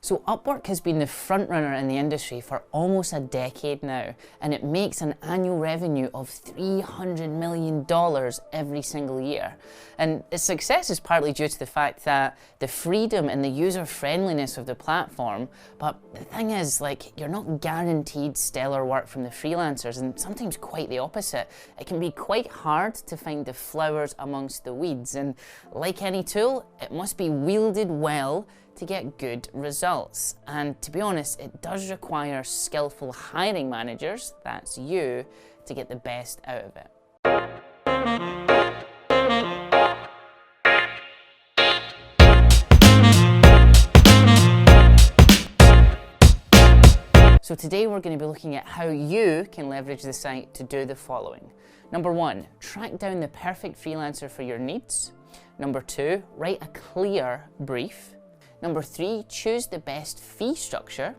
So Upwork has been the front runner in the industry for almost a decade now, and it makes an annual revenue of $300 million every single year. And its success is partly due to the fact that the freedom and the user-friendliness of the platform, but the thing is, like, you're not guaranteed stellar work from the freelancers, and sometimes quite the opposite. It can be quite hard to find the flowers amongst the weeds, and like any tool, it must be wielded well to get good results. And to be honest, it does require skillful hiring managers, that's you, to get the best out of it. So today we're going to be looking at how you can leverage the site to do the following. Number 1, track down the perfect freelancer for your needs. Number 2, write a clear brief. Number 3, choose the best fee structure.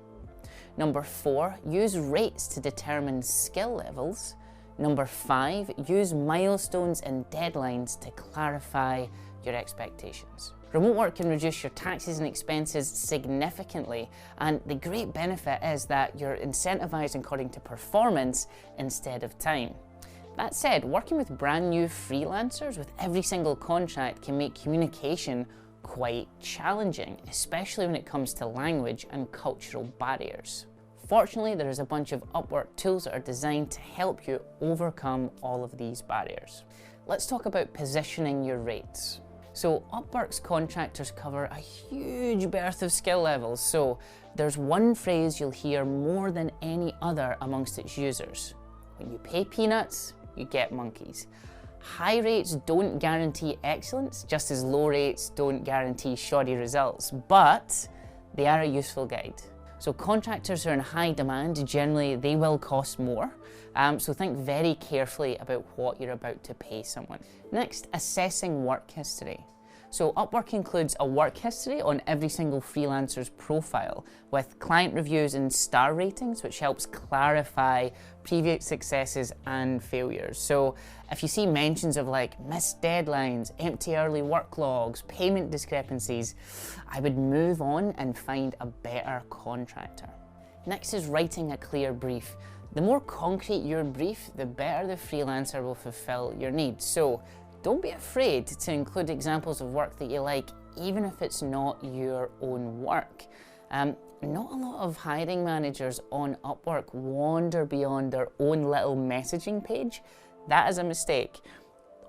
Number 4, use rates to determine skill levels. Number 5, use milestones and deadlines to clarify your expectations. Remote work can reduce your taxes and expenses significantly, and the great benefit is that you're incentivized according to performance instead of time. That said, working with brand new freelancers with every single contract can make communication quite challenging, especially when it comes to language and cultural barriers. Fortunately, there is a bunch of Upwork tools that are designed to help you overcome all of these barriers. Let's talk about positioning your rates. So Upwork's contractors cover a huge berth of skill levels, so there's one phrase you'll hear more than any other amongst its users. When you pay peanuts, you get monkeys. High rates don't guarantee excellence, just as low rates don't guarantee shoddy results, but they are a useful guide. So contractors who are in high demand, generally they will cost more, so think very carefully about what you're about to pay someone. Next, assessing work history. So Upwork includes a work history on every single freelancer's profile with client reviews and star ratings, which helps clarify previous successes and failures. So if you see mentions of like missed deadlines, empty early work logs, payment discrepancies, I would move on and find a better contractor. Next is writing a clear brief. The more concrete your brief, the better the freelancer will fulfill your needs. So don't be afraid to include examples of work that you like, even if it's not your own work. Not a lot of hiring managers on Upwork wander beyond their own little messaging page. That is a mistake.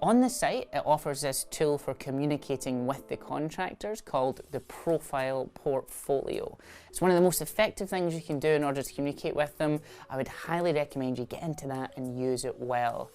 On the site, it offers this tool for communicating with the contractors called the Profile Portfolio. It's one of the most effective things you can do in order to communicate with them. I would highly recommend you get into that and use it well.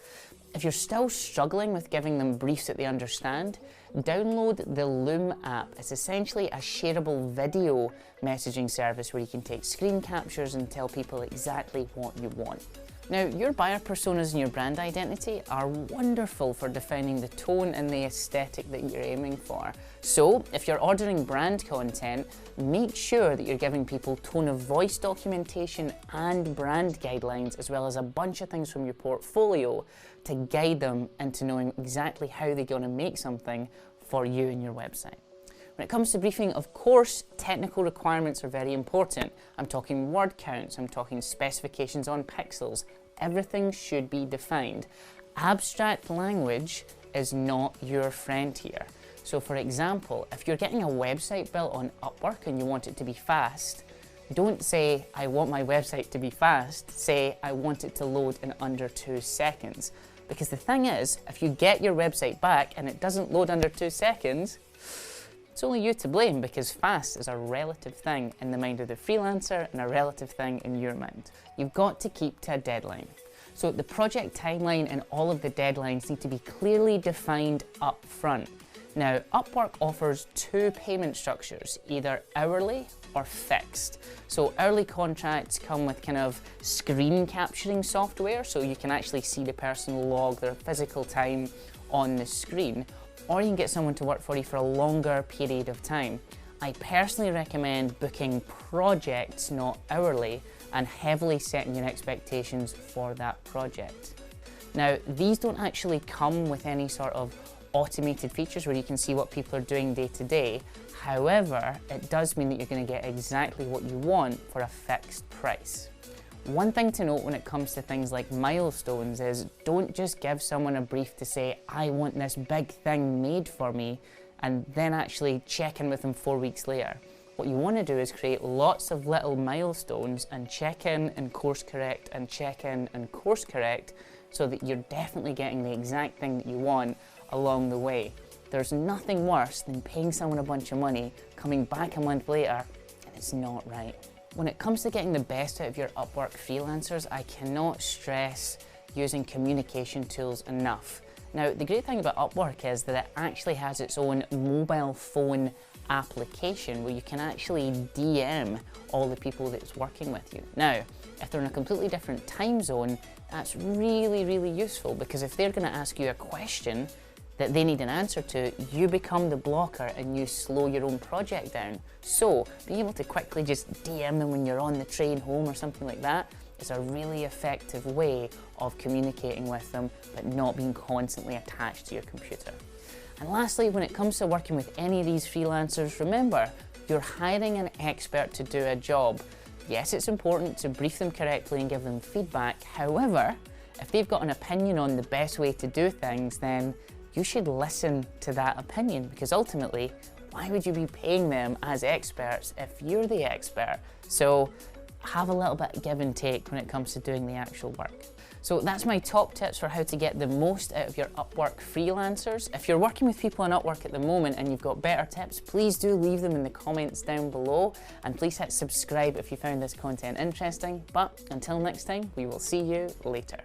If you're still struggling with giving them briefs that they understand, download the Loom app. It's essentially a shareable video messaging service where you can take screen captures and tell people exactly what you want. Now, your buyer personas and your brand identity are wonderful for defining the tone and the aesthetic that you're aiming for. So, if you're ordering brand content, make sure that you're giving people tone of voice documentation and brand guidelines, as well as a bunch of things from your portfolio to guide them into knowing exactly how they're going to make something for you and your website. When it comes to briefing, of course, technical requirements are very important. I'm talking word counts, I'm talking specifications on pixels. Everything should be defined. Abstract language is not your friend here. So for example, if you're getting a website built on Upwork and you want it to be fast, don't say, I want my website to be fast. Say, I want it to load in under 2 seconds. Because the thing is, if you get your website back and it doesn't load under 2 seconds, it's only you to blame, because fast is a relative thing in the mind of the freelancer and a relative thing in your mind. You've got to keep to a deadline. So the project timeline and all of the deadlines need to be clearly defined up front. Now, Upwork offers 2 payment structures, either hourly or fixed. So hourly contracts come with kind of screen capturing software, so you can actually see the person log their physical time on the screen. Or you can get someone to work for you for a longer period of time. I personally recommend booking projects, not hourly, and heavily setting your expectations for that project. Now, these don't actually come with any sort of automated features where you can see what people are doing day to day. However, it does mean that you're going to get exactly what you want for a fixed price. One thing to note when it comes to things like milestones is don't just give someone a brief to say, I want this big thing made for me, and then actually check in with them 4 weeks later. What you want to do is create lots of little milestones and check in and course correct and check in and course correct so that you're definitely getting the exact thing that you want along the way. There's nothing worse than paying someone a bunch of money, coming back a month later, and it's not right. When it comes to getting the best out of your UpWork freelancers, I cannot stress using communication tools enough. Now, the great thing about UpWork is that it actually has its own mobile phone application where you can actually DM all the people that's working with you. Now, if they're in a completely different time zone, that's really, really useful, because if they're going to ask you a question that they need an answer to, you become the blocker and you slow your own project down. So being able to quickly just DM them when you're on the train home or something like that is a really effective way of communicating with them, but not being constantly attached to your computer. And lastly, when it comes to working with any of these freelancers, remember, you're hiring an expert to do a job. Yes, it's important to brief them correctly and give them feedback. However, if they've got an opinion on the best way to do things, then you should listen to that opinion, because ultimately, why would you be paying them as experts if you're the expert? So have a little bit of give and take when it comes to doing the actual work. So that's my top tips for how to get the most out of your UpWork freelancers. If you're working with people on UpWork at the moment and you've got better tips, please do leave them in the comments down below, and please hit subscribe if you found this content interesting. But until next time, we will see you later.